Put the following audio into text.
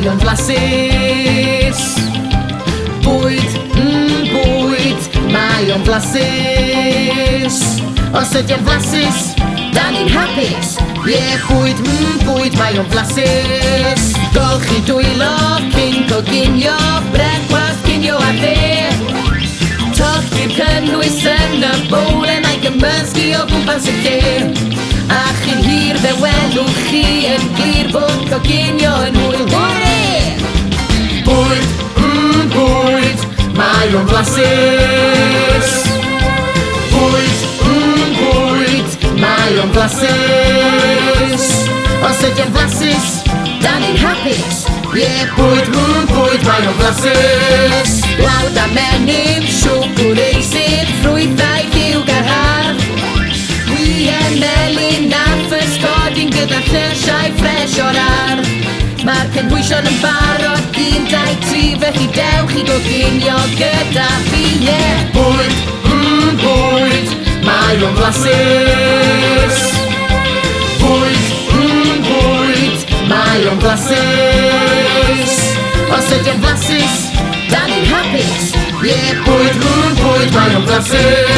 Mae o'n flasus. Bwyd, bwyd, mae o'n flasus. Os ydy'n flasus, da ni'n hapus. Bwyd, bwyd, mae o'n flasus. Golchi dwylo, cyn coginio, brecwast, cinio a dde. Tochi'r cynnwys yn y bowl, mae'n gymysgu o gwmpas y lle. A chi'n hir fe welwch chi yn glir bod coginio yn hwyl. Hwre! Bwyd, bwyd, mae o'n flasus. Bwyd, bwyd, mae o'n flasus. Os ydy'n flasus, da ni'n hapus. Bwyd, bwyd, mae o'n flasus. Blawd a menyn, siwgr eisydd, ffrwythau lliw garhar. Wi yn melyn a ffysgodyn gyda llysiau ffres o'r ardd. Mae'r cynhwysion yn barod, 1, 2, 3, felly dewch i goginio gyda fi. Bwyd, bwyd, mae o'n flasus. Bwyd, bwyd, mae o'n flasus. Os ydy'n flasus, da ni'n hapus. Bwyd, bwyd, mae o'n flasus.